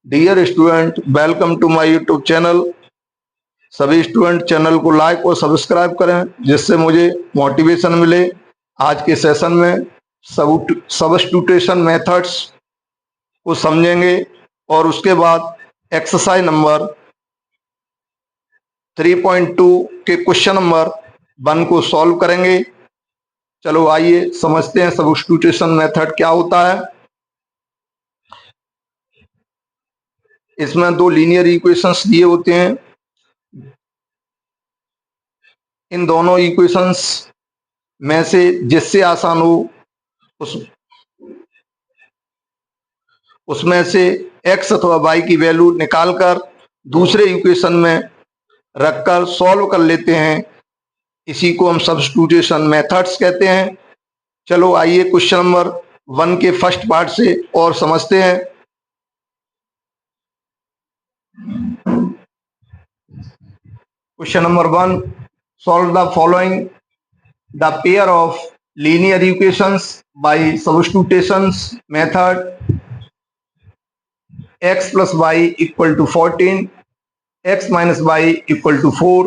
Dear student, welcome to my YouTube channel. सभी student channel को like और subscribe करें जिससे मुझे मोटिवेशन मिले। आज के सेशन में सब्स्टिट्यूशन मेथड्स को समझेंगे और उसके बाद एक्सरसाइज नंबर 3.2 के क्वेश्चन नंबर 1 को सॉल्व करेंगे। चलो आइए समझते हैं सब्स्टिट्यूशन मेथड क्या होता है। इसमें दो लीनियर इक्वेशंस दिए होते हैं। इन दोनों इक्वेशंस में से जिससे आसान हो उसमें से x अथवा y की वैल्यू निकालकर दूसरे इक्वेशन में रखकर सॉल्व कर लेते हैं। इसी को हम सब्स्टिट्यूशन मेथड्स कहते हैं। चलो आइए क्वेश्चन नंबर 1 के फर्स्ट पार्ट से और समझते हैं। Question number 1, solve the following the pair of linear equations bye substitution method x plus y equal to 14, x minus y equal to 4.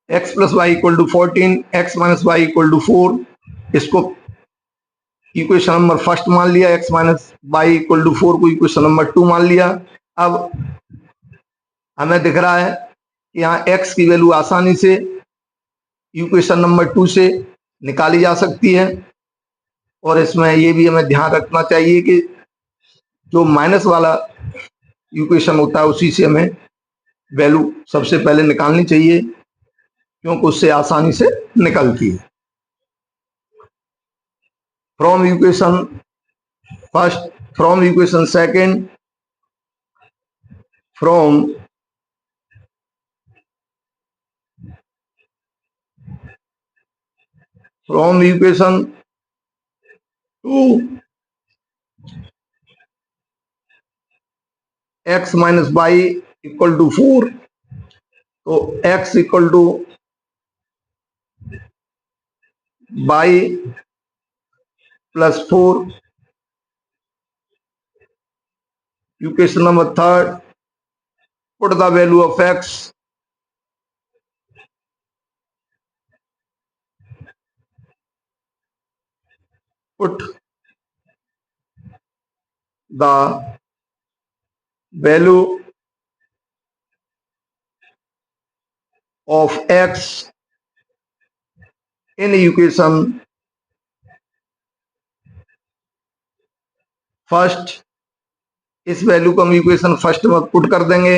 x plus y equal to 14, x minus y equal to 4. इसको equation number first मान लिया, x minus y equal to 4 को equation number 2 मान लिया। अब हमें दिख रहा है कि यहाँ x की वैल्यू आसानी से इक्वेशन नंबर 2 से निकाली जा सकती है। और इसमें ये भी हमें ध्यान रखना चाहिए कि जो माइनस वाला इक्वेशन होता है उसी से हमें वैल्यू सबसे पहले निकालनी चाहिए, क्योंकि उससे आसानी से निकलती है। From equation first, from equation second, from equation 2, x minus y equal to 4, तो x equal to y plus 4। Equation number third, put the value of x put the value of x in equation first. इस value को हम equation first में put कर देंगे।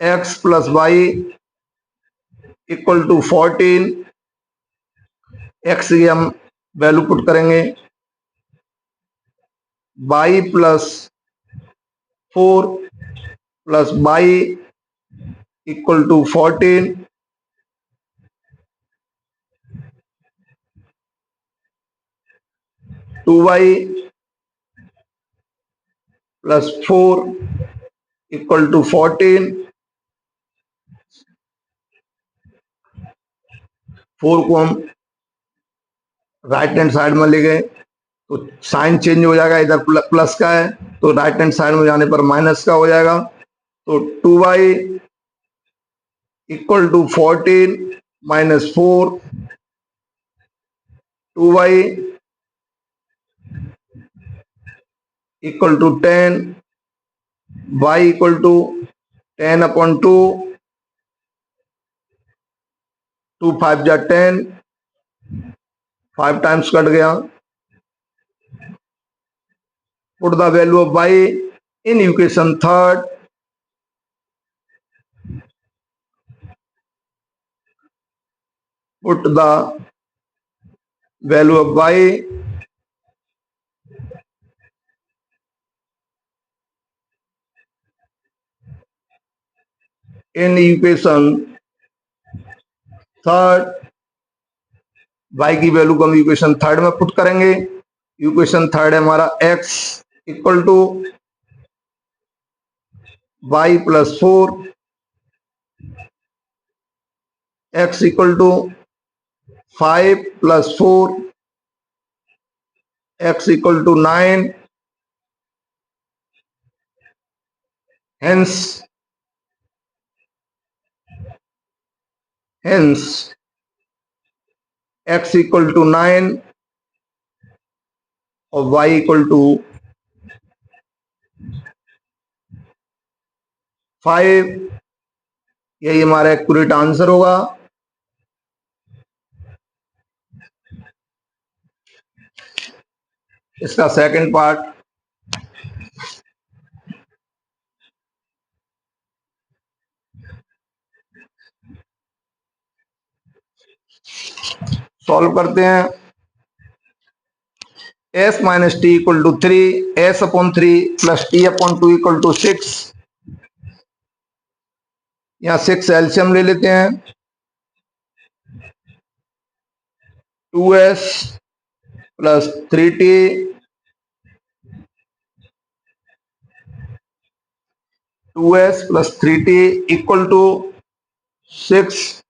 x plus y equal to 14, x की हम value put करेंगे, y plus 4 plus y equal to 14, two y plus 4 equal to 14। 4 को हम राइट हैंड साइड में ले गए तो साइन चेंज हो जाएगा, इधर प्लस का है तो राइट हैंड साइड में जाने पर माइनस का हो जाएगा। तो 2y equal to 14 minus 4, 2y equal to 10, y equal to 10 upon 2, 2 5 जा 10, 5 टाइम्स कट गया। Put the value of y in equation third, put the value of y in equation third. y की value को हम equation third में put करेंगे। Equation third है हमारा x equal to y plus 4 x equal to 5 plus 4, x equal to 9. Hence x equal to 9 और y equal to 5, यही हमारा एक्यूरेट आंसर होगा। इसका सेकंड पार्ट सॉल्व करते हैं। s minus t equal to 3, s upon 3 plus t upon 2 equal to 6। यहाँ 6 LCM ले लेते हैं। 2s plus 3t 2s plus 3t equal to 6।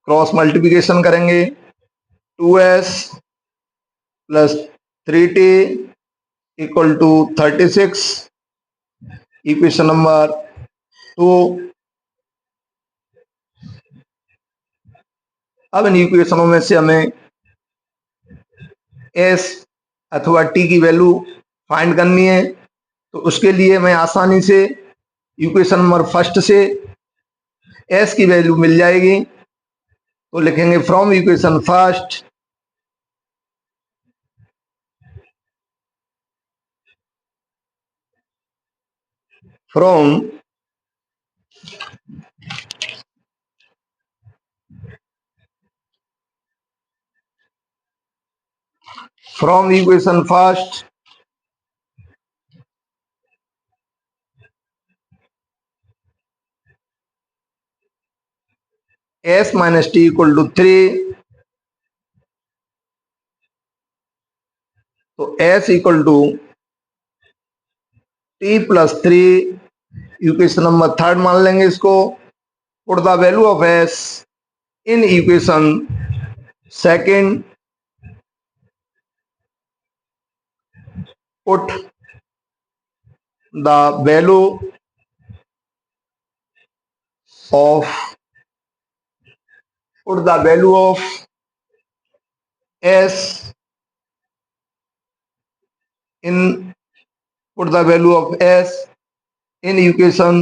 Cross multiplication करेंगे। 2s plus 3t equal to 36, equation number 2। अब इन इक्वेशनों में से हमें s अथवा t की वैल्यू फाइंड करनी है, तो उसके लिए मैं आसानी से इक्वेशन नंबर फर्स्ट से s की वैल्यू मिल जाएगी। तो लिखेंगे from equation first from equation first s minus t equal to 3, तो s equal to t plus 3, equation number third मान लेंगे इसको। Put the value of s in equation second, put the value of s in put the value of s in equation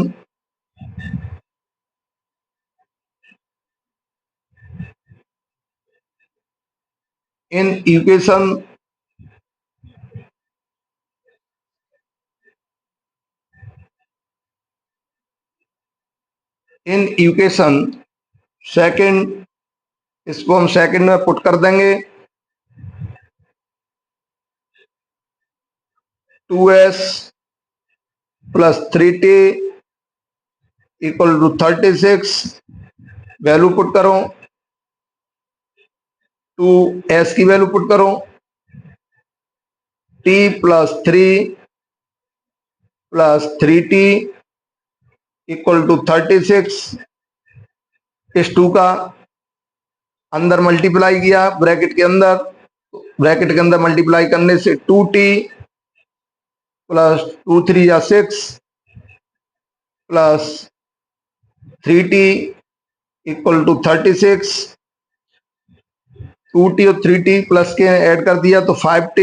second. इसको हम second में put कर देंगे। 2s plus 3t equal to 36, value put करो। 2s की value put करो। t plus 3t equal to 36। इस 2 का अंदर मल्टीप्लाई किया ब्रैकेट के अंदर, ब्रैकेट के अंदर मल्टीप्लाई करने से 2t प्लस 2 3 या 6 plus 3t equal to 36। 2t और 3t प्लस के ऐड कर दिया तो 5t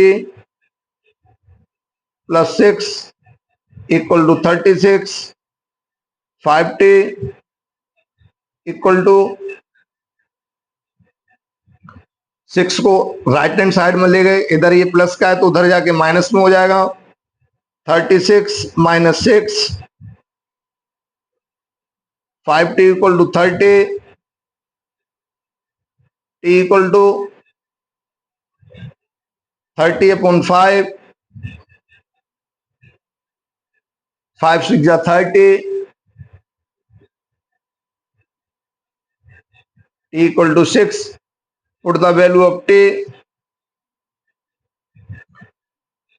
plus 6 equal to 36। 5t equal to 6 को राइट हैंड साइड में ले गए, इधर ये प्लस का है तो उधर जाके माइनस में हो जाएगा। 36 minus 6, 5t equal to 30, t equal to 30 upon 5, 5 6 जा 30, t equal to 6। Put the value of t,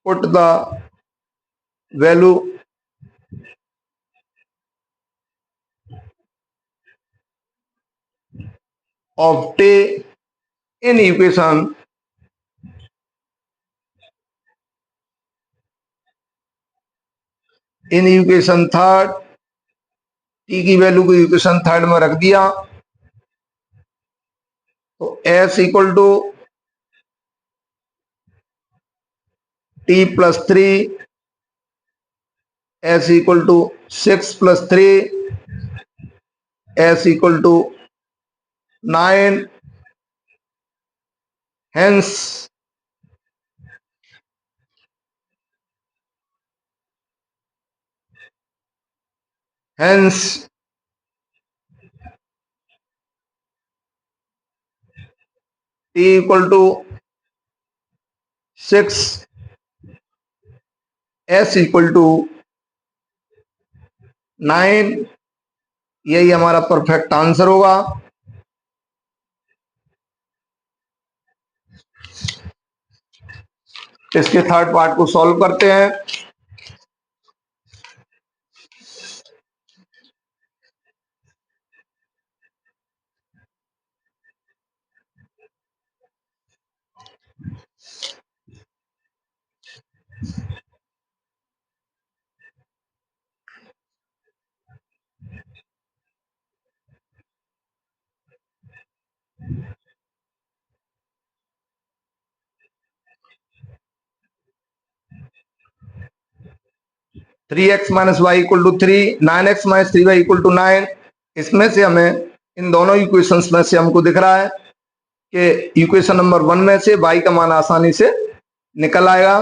put the value of t in equation third, t की वैल्यू को इक्वेशन थर्ड में रख दिया तो s equal to t plus 3, s equal to 6 plus 3, s equal to 9, hence t equal to 6, s equal to 9, यही हमारा perfect answer होगा। इसके थर्ड पार्ट को सॉल्व करते हैं। 3x minus y equal to 3, 9x minus 3y equal to 9। इसमें से हमें इन दोनों इक्वेशंस में से हमको दिख रहा है कि इक्वेशन नंबर 1 में से y का मान आसानी से निकल आएगा।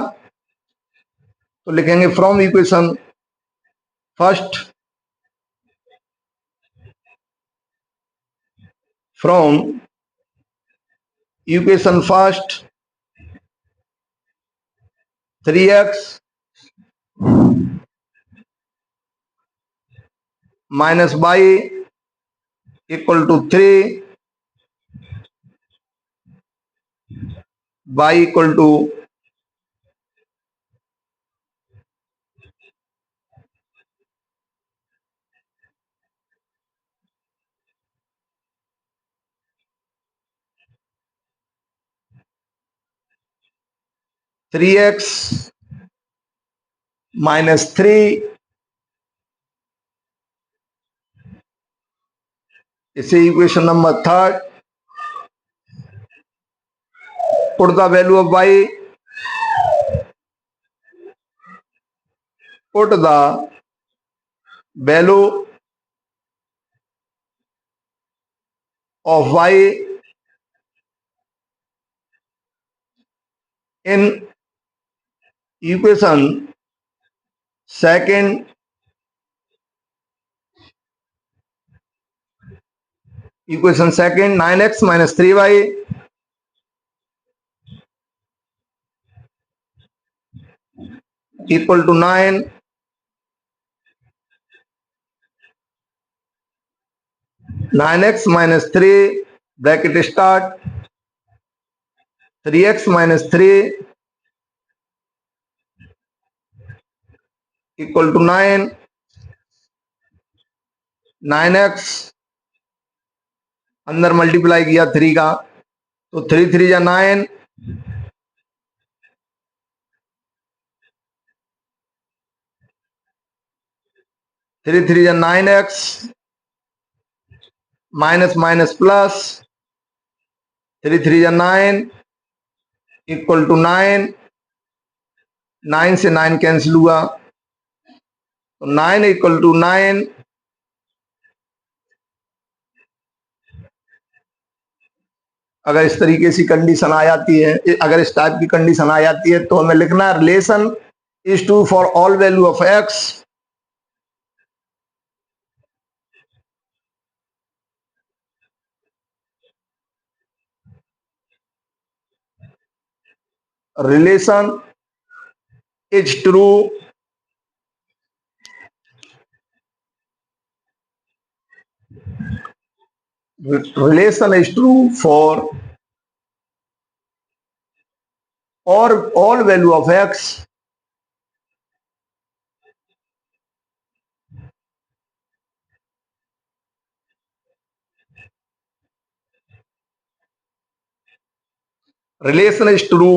तो लिखेंगे from equation first, from equation first 3x minus y equal to 3, y equal to 3x minus 3, इसे equation number third, put the value of y, put the value of y in equation second, equation second 9x minus 3y equal to 9, 9x minus 3 bracket start 3x minus 3 equal to 9, 9x अंदर multiply किया 3 का तो 3 3 या 9, 3 3 या 9x minus minus plus 3 3 या 9 equal to 9, 9 से 9 cancel हुआ तो 9 इक्वल टू 9। अगर इस तरीके से कंडीशन आ जाती है, अगर इस टाइप की कंडीशन आ जाती है तो हमें लिखना है relation is true for all value of x, relation is true relation is true for or all value of x relation is true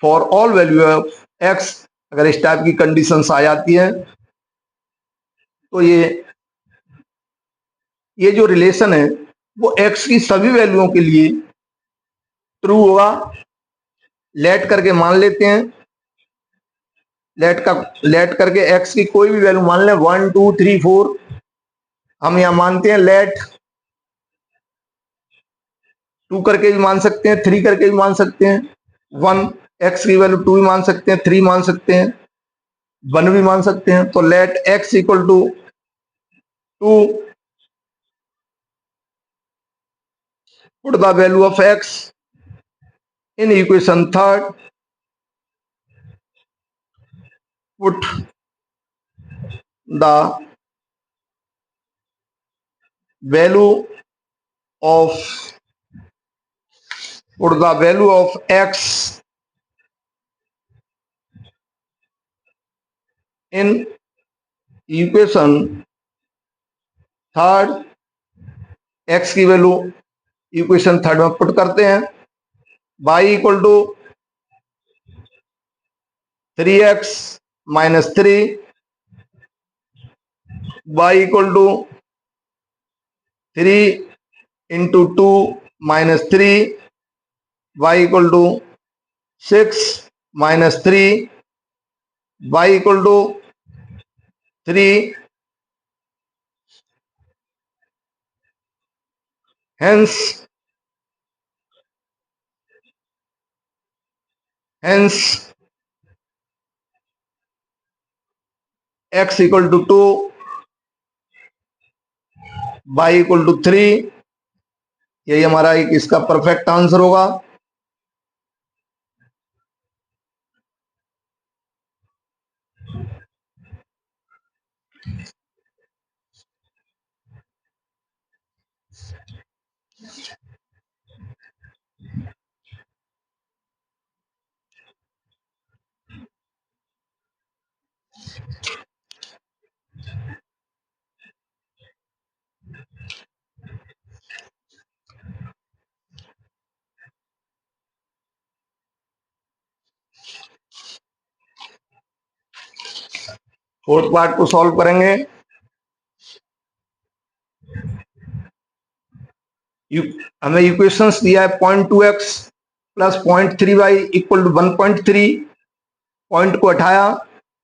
for all value of x. अगर इस टाइप की कंडीशंस आ जाती हैं तो ये जो रिलेशन है वो एक्स की सभी वैल्यूओं के लिए ट्रू होगा। लेट करके मान लेते हैं, लेट करके एक्स की कोई भी वैल्यू मान लें, 1 2 3 4। हम यहां मानते हैं लेट 2 करके भी मान सकते हैं, 3 करके भी मान सकते हैं, 1 एक्स की वैल्यू 2 भी मान सकते हैं, 3 मान सकते हैं, 1 भी मान सकते हैं। तो let x equal to 2, put the value of x in equation third, put the value of put the value of x in equation third. x की वैल्यू इक्वेशन थर्ड में पुट करते हैं। y equal to 3x minus 3, y equal to 3 into 2 minus 3, y equal to 6 minus 3, y equal to 3। hence x equal to 2, y equal to 3। यही हमारा एक इसका perfect answer होगा। Fourth part को solve करेंगे। हमें इक्वेशंस दिया है 0.2x plus 0.3y equal to 1.3। Point को हटाया,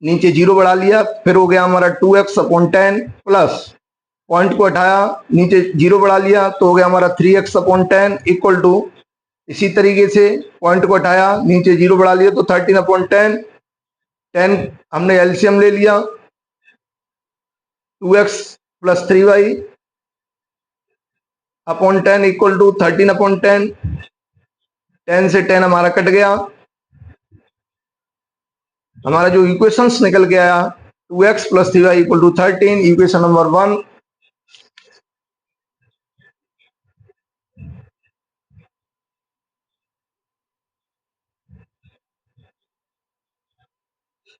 नीचे जीरो बढ़ा लिया, फिर हो गया हमारा 2x अपॉन 10 प्लस पॉइंट को हटाया, नीचे जीरो बढ़ा लिया तो हो गया हमारा 3x अपॉन 10 इक्वल टू, इसी तरीके से पॉइंट को हटाया, नीचे जीरो बढ़ा लिया तो 13 अपॉन 10। 10 हमने एलसीएम ले लिया, 2x plus 3y upon 10 equal to 13 upon 10। 10 से 10 हमारा कट गया, हमारा जो इक्वेशंस निकल के आया 2x plus 3y equal to 13, equation number 1।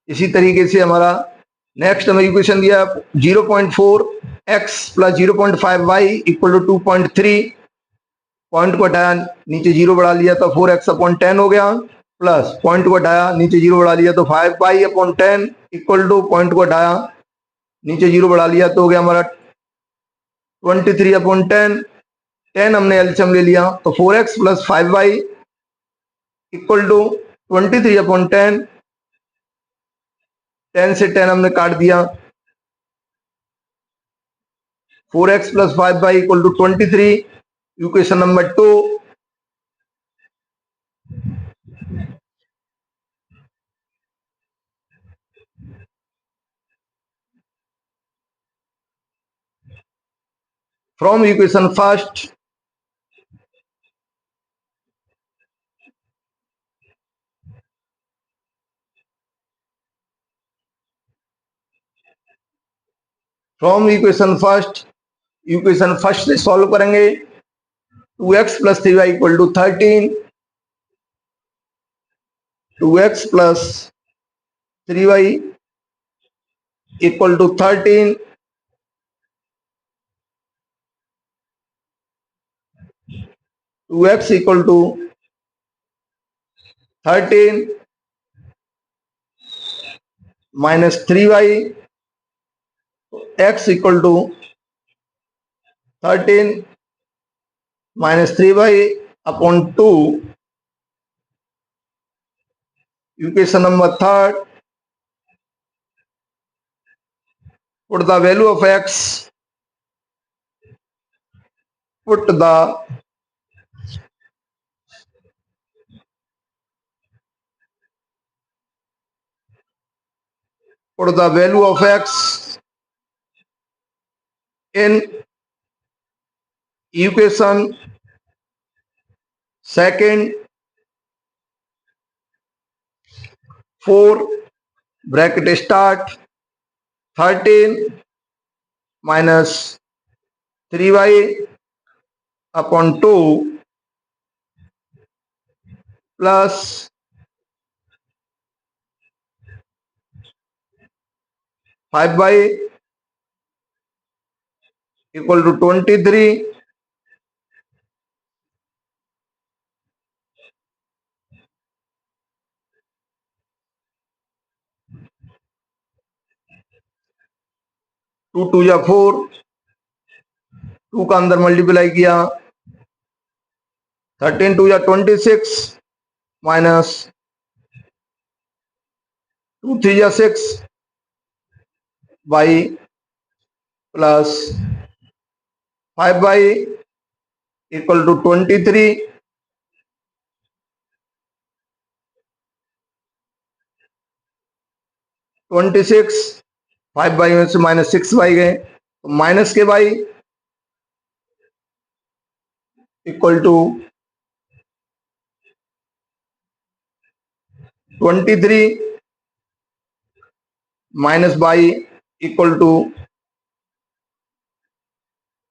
इसी तरीके से हमारा नेक्स्ट हमें इक्वेशन दिया 0.4x plus 0.5y equal to 2.3। Point को हटाया, नीचे जीरो बढ़ा लिया तो 4x अपॉन 10 हो गया, प्लस पॉइंट को हटाया, नीचे जीरो बढ़ा लिया तो 5y upon 10 equal to, point को हटाया, नीचे जीरो बढ़ा लिया तो हो गया हमारा 23 अपॉन 10। 10 हमने एलसीएम ले लिया तो 4x plus 5y equal to 23 upon 10। 10 से 10 हमने काट दिया, 4x plus 5y equal to 23, equation number 2। From equation first equation first से सॉल्व करेंगे। 2x plus 3y equal to 13, 2x plus 3y equal to 13, 2x equal to 13 minus 3y, x equal to 13 minus 3y upon 2, equation number third, put the value of x, put the value of x in equation second, 4 bracket start, 13 minus 3y upon 2 plus 5y equal to 23, 2 2 या 4, 2 का अंदर multiply किया, 13 2 या 26 minus 2 3 या 6 y plus 5y equal to 23, 26, 5y में से minus 6y गए तो माइनस के y equal to 23 minus y equal to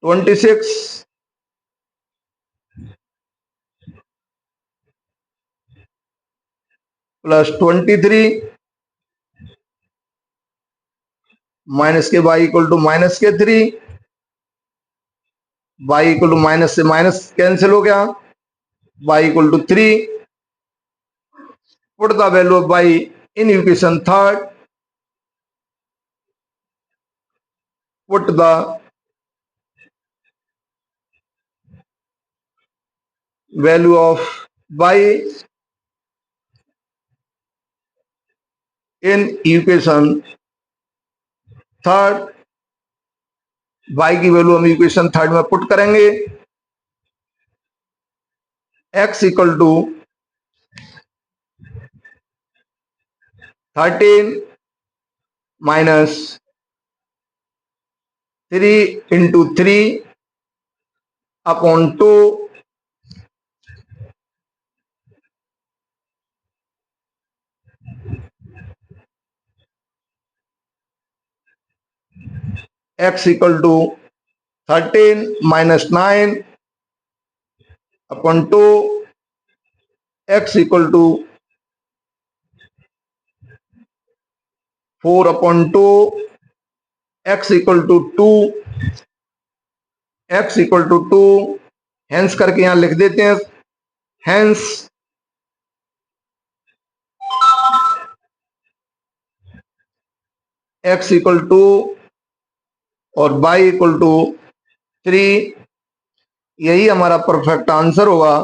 26 plus 23 minus के y इक्वल टू माइनस के 3, y इक्वल टू माइनस से माइनस कैंसिल हो गया, y equal to 3, put the value of y in equation third, put the value of y in equation third, y की value हम equation third में put करेंगे, x equal to 13 minus 3 into 3 upon 2 x equal to 13 minus 9 upon 2, x equal to 4 upon 2, x equal to 2, x equal to 2, hence करके यहां लिख देते हैं, hence x equal to और y इक्वल टू 3, यही हमारा परफेक्ट आंसर होगा।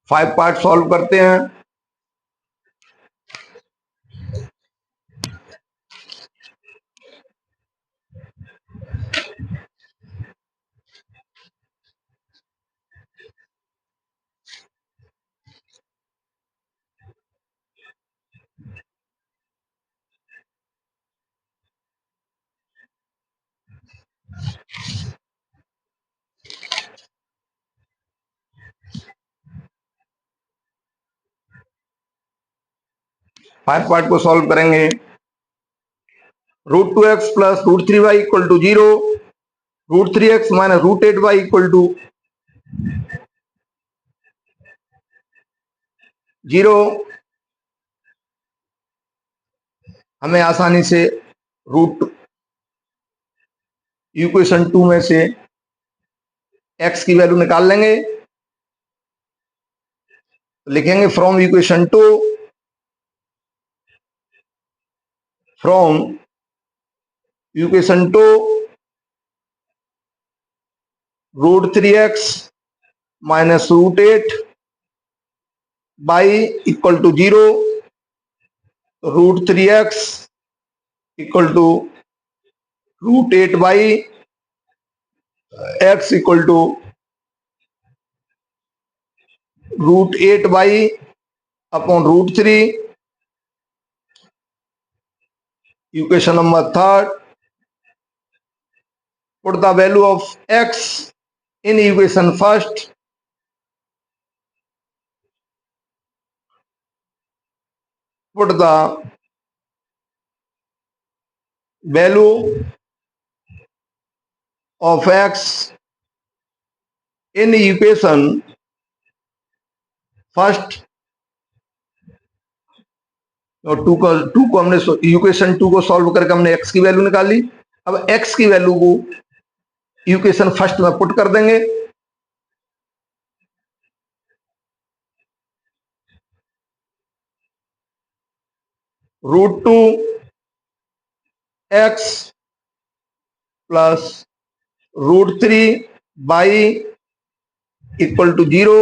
Five part solve करते हैं। फाइव पार्ट को सॉल्व करेंगे। √2x plus √3y equal to 0, √3x minus √8y equal to 0। हमें आसानी से रूट इक्वेशन 2 में से x की वैल्यू निकाल लेंगे। तो लिखेंगे from equation 2 √3x minus √8 y equal to 0। √3x equal to √8 y x equal to √8 by upon √3। Equation number 3, put the value of x in equation first. Put the value of x in equation first. और two को हमने equation 2 को solve करके हमने x की value निकाली। अब x की वैल्यू को इक्वेशन फर्स्ट में पुट कर देंगे। √2x plus √3 by equal to 0।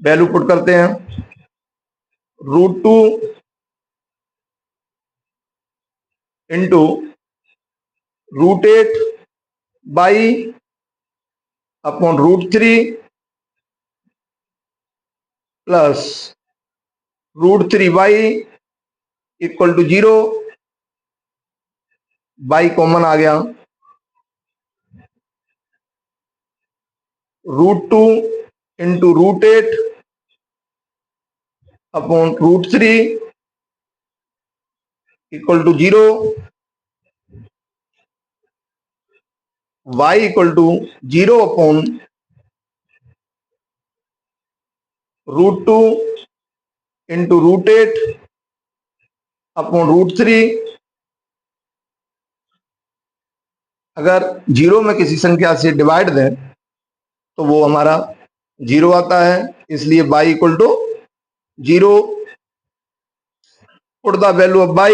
Value put करते हैं। √2 into √8 by upon √3 plus √3 by equal to 0। By common आ गया। √2 into √8 upon √3 equal to 0। y equal to 0 upon √2 into √8 upon √3। अगर 0 में किसी संख्या से डिवाइड दें तो वो हमारा 0 आता है, इसलिए y equal to 0। Put the value of y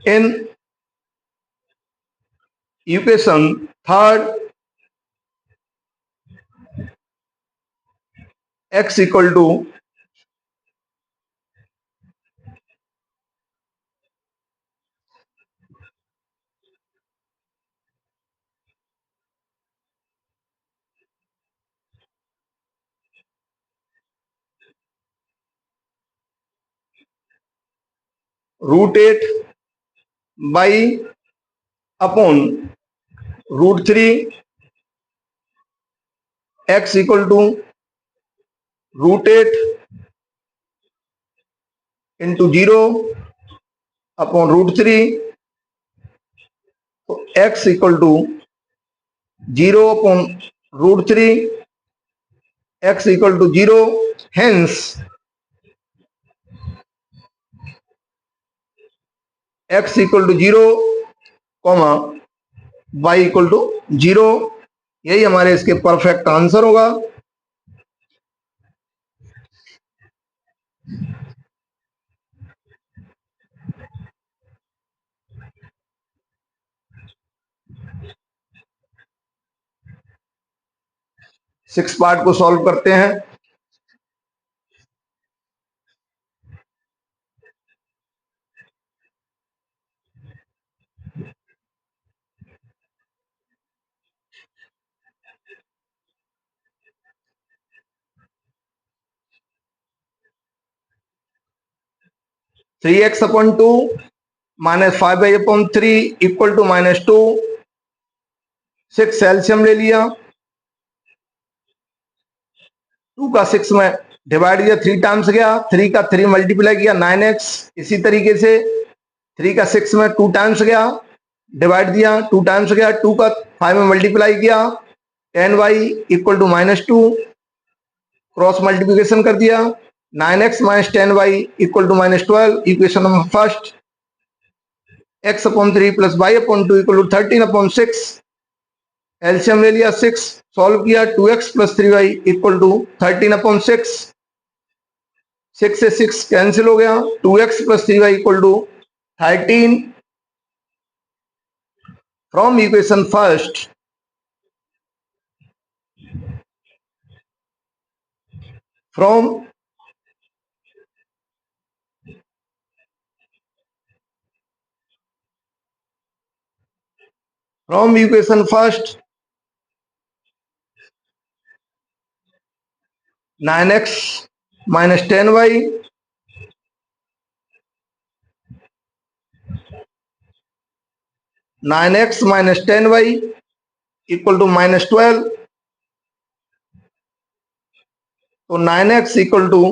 in equation third. x equal to √8 by upon √3। x equal to √8 into 0 upon √3। तो x equal to 0 upon √3, x equal to 0। Hence x equal to 0 comma y equal to 0। यही हमारे इसके perfect answer होगा। Six part को solve करते हैं। 3x/2 minus 5y/3 equal to -2। 6 एल्सियम ले लिया, 2 का 6 में डिवाइड किया, 3 टाइम्स गया, 3 का 3 मल्टीप्लाई किया 9x। इसी तरीके से 3 का 6 में 2 टाइम्स गया, डिवाइड दिया, 2 टाइम्स गया, 2 का 5 में मल्टीप्लाई किया 10y equal to -2। Cross multiplication कर दिया, 9x minus 10y equal to -12। Equation number first, x/3 plus y/2 equal to 13/6। LCM ले लिया, 6 सॉल्व किया, 2x plus 3y equal to 13/6। 6 से 6 कैंसिल हो गया, 2x plus 3y equal to 13। From equation first from equation first, 9x minus 10y 9x minus 10y equal to -12। तो 9x equal to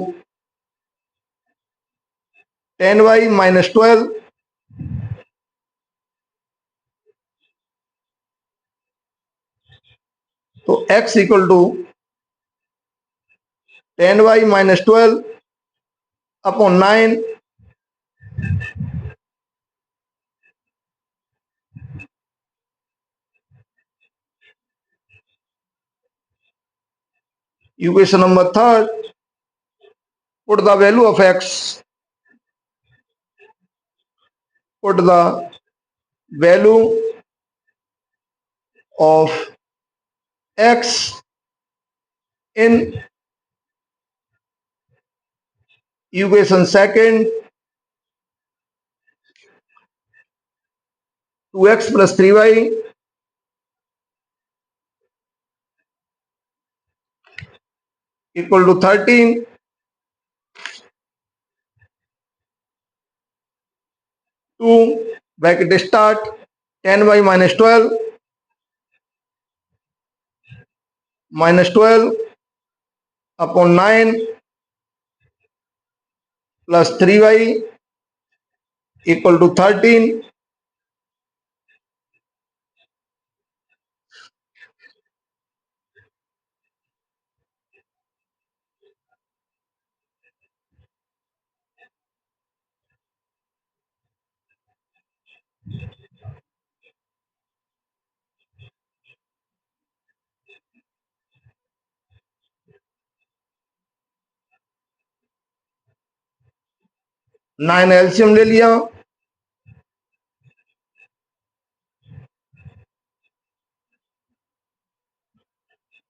10y minus 12। तो x equal to 10y minus 12 upon 9। Equation number third, put the value of x, put the value of x in equation second. 2x plus 3y equal to 13। 2 bracket start, 10y minus 12 upon 9 plus 3y equal to 13। Nine LCM ले लिया,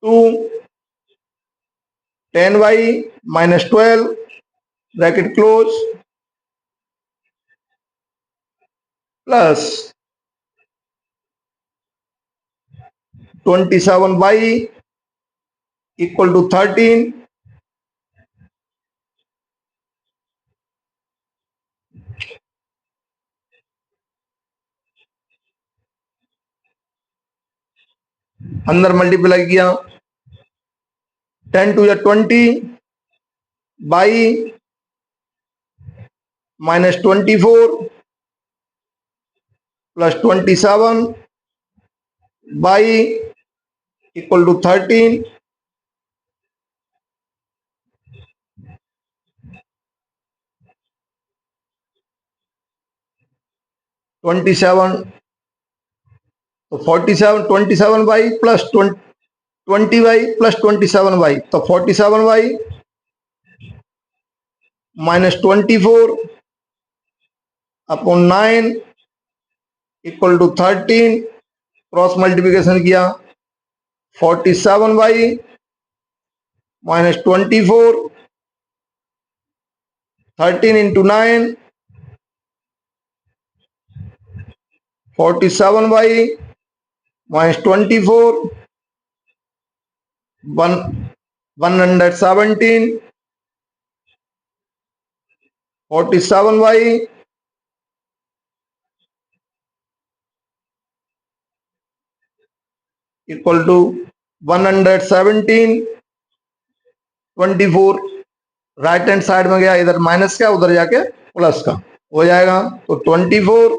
2 10y minus 12 bracket close plus 27y equal to 13। अंदर multiply किया, 10 two या 20 by minus 24 plus 27 y equal to 13। 27 तो 47, 27 y plus 20 y plus 27 y, तो 47 y minus 24 upon 9 equal to 13। Cross multiplication किया, 47 y minus 24, 13 into 9, 47 y minus 24, 117 47y equal to 117 24। Right hand side में गया, इधर minus का उधर जाके प्लस का हो जाएगा, तो 24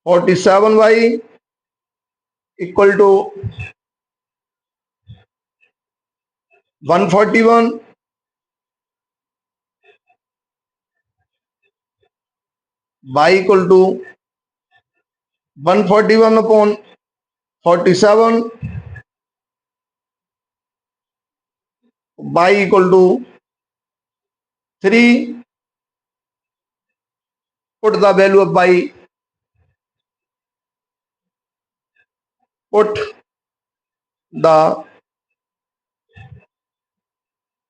47y equal to 141 y equal to 141 upon 47 y equal to 3। Put the value of y, put the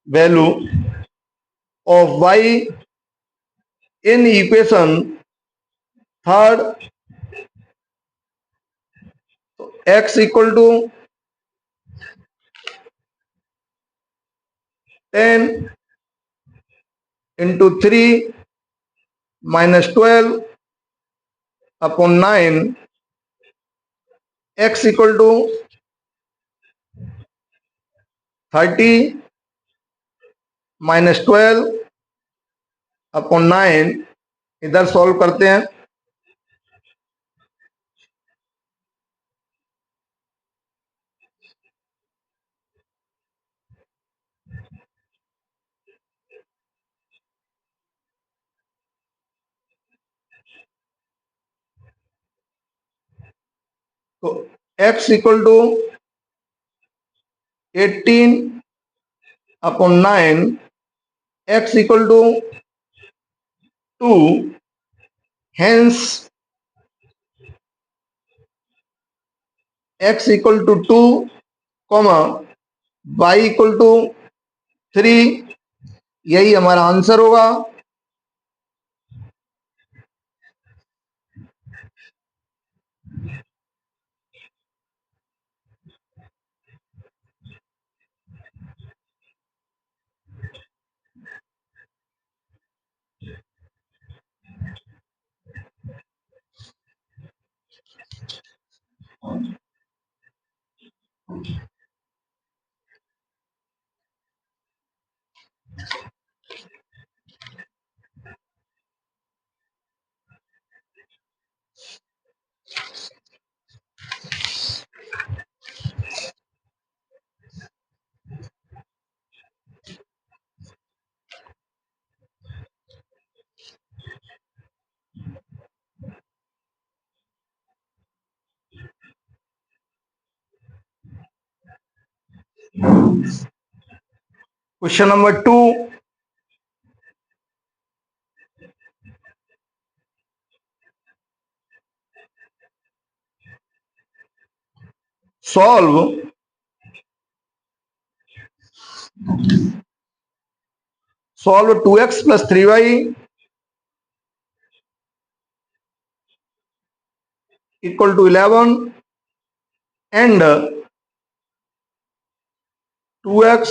value of y in equation third. तो x equal to 10 into 3 minus 12 upon 9। x equal to 30 minus 12 upon 9। इधर solve करते हैं, तो x equal to 18 upon 9, x equal to 2, hence x equal to 2 comma y equal to 3। यही हमारा answer होगा। Question number 2, solve solve 2x plus 3y equal to 11 and 2x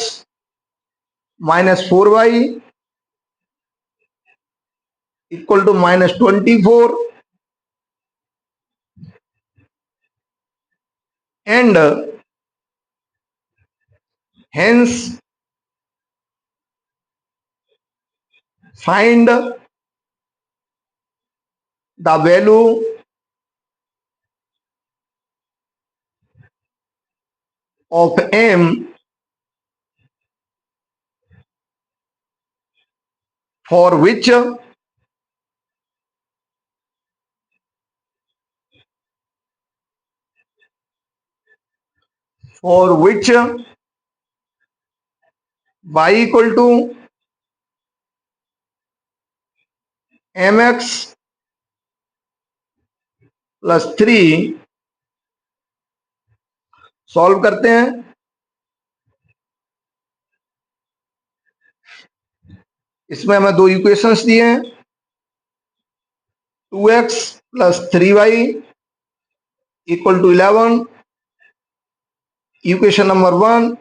minus 4y equal to minus 24 and hence find the value of m for which y equal to mx plus 3। Solve करते हैं, इसमें हमें दो equations दिए हैं, 2x plus 3y equal to 11 equation number 1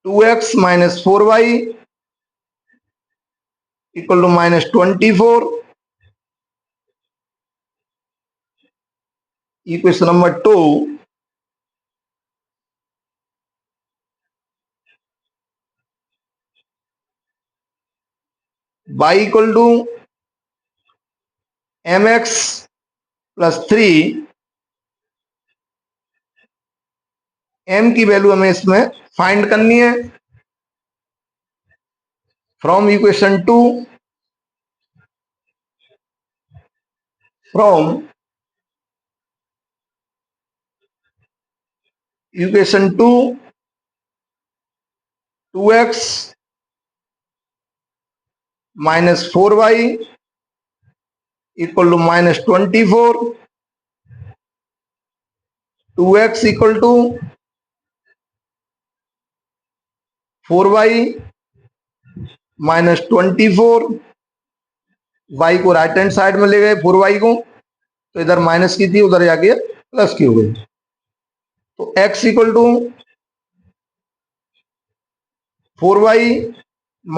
2x minus 4y equal to minus 24. Equation number 2. Y equal to mx plus 3. m की value हमें इसमें फाइंड करनी है from equation 2. From equation 2, 2x minus 4y equal to minus 24. 2x equal to 4y minus 24. y को right hand side में ले गए 4y को, तो इधर माइनस की थी उधर जाके प्लस की हो गई. तो x equal to 4y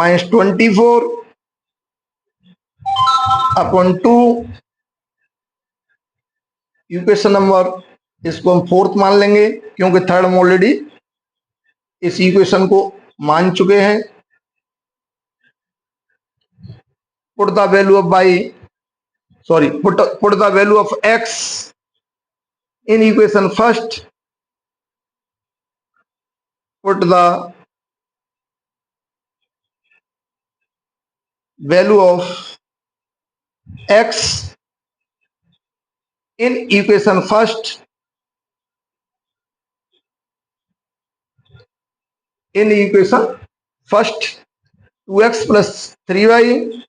minus 24 upon 2. Equation number इसको हम फोर्थ मान लेंगे क्योंकि थर्ड हम ऑलरेडी इस इक्वेशन को मान चुके हैं. Put the value of y, sorry, put the value of x in equation first. Put the value of x in equation first. In equation first, 2x plus 3y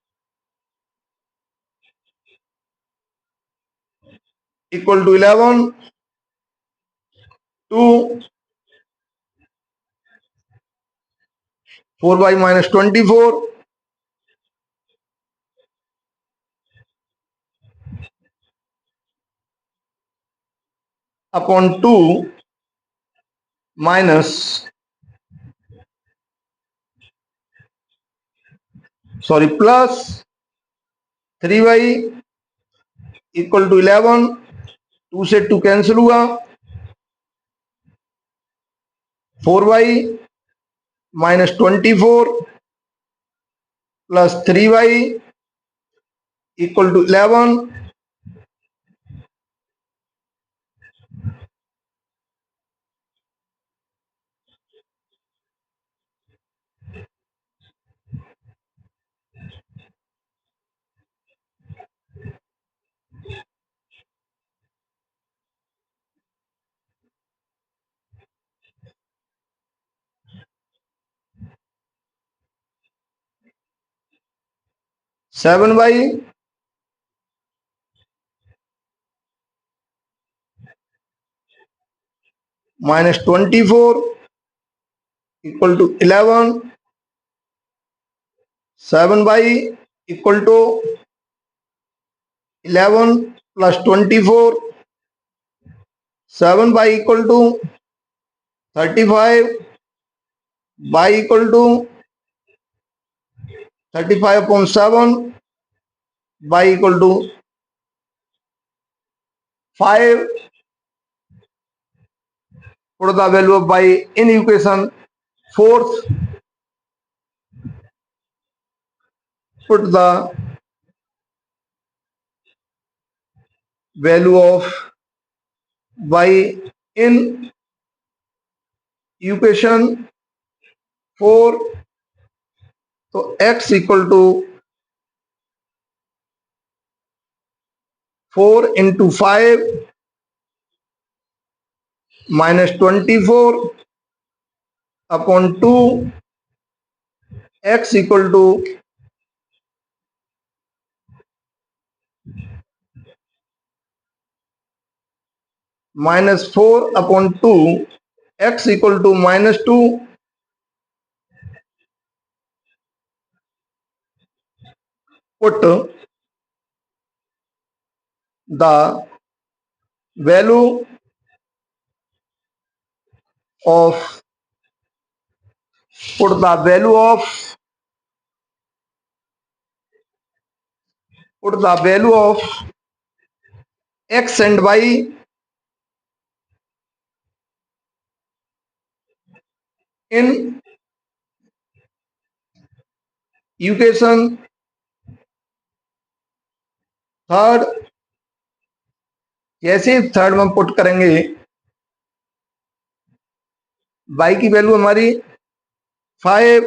equal to 11. 2 4y minus 24 upon 2 minus, sorry, plus 3y equal to 11. 2 से 2 cancel हुआ. 4y minus 24 plus 3y equal to 11. Seven by minus 24 equal to 11. 7 by equal to 11 plus 24. 7 by equal to 35 by equal to 35 upon 7 by equal to 5. Put the value of y in equation fourth. Put the value of y in equation 4. तो x equal to 4 into 5 minus 24 upon 2. X equal to minus 4 upon 2. X equal to minus 2. Put the value of put the value of x and y in equation third. जैसे third में put करेंगे y की value हमारी 5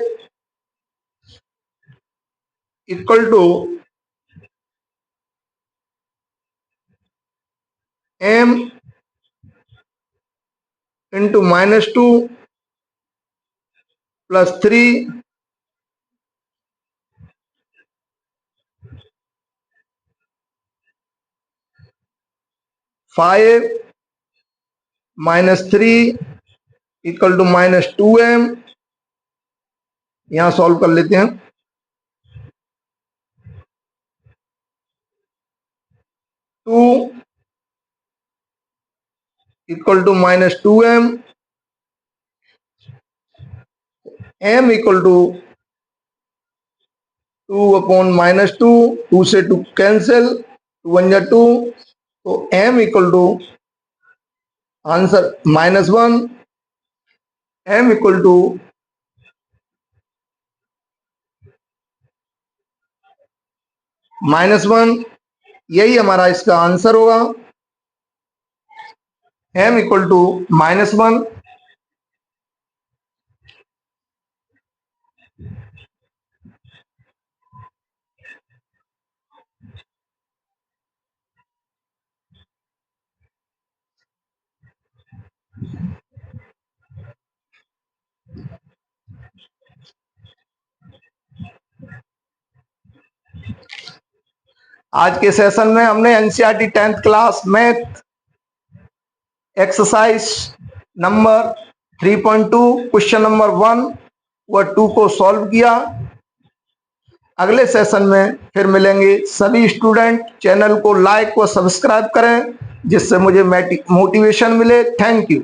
equal to m into -2 +3 5 -3 equal to -2m। यहां solve कर लेते हैं। 2 equal to -2m, m equal to 2/-2, 2 से 2 कैंसिल, 2 1 2, तो m equal to answer -1, m equal to -1, यही हमारा इसका आंसर होगा। m equal to -1। आज के सेशन में हमने NCERT 10th class math exercise number 3.2 question number 1 व 2 को सॉल्व किया। अगले सेशन में फिर मिलेंगे। सभी स्टूडेंट चैनल को लाइक व सब्सक्राइब करें जिससे मुझे मोटिवेशन मिले। Thank you.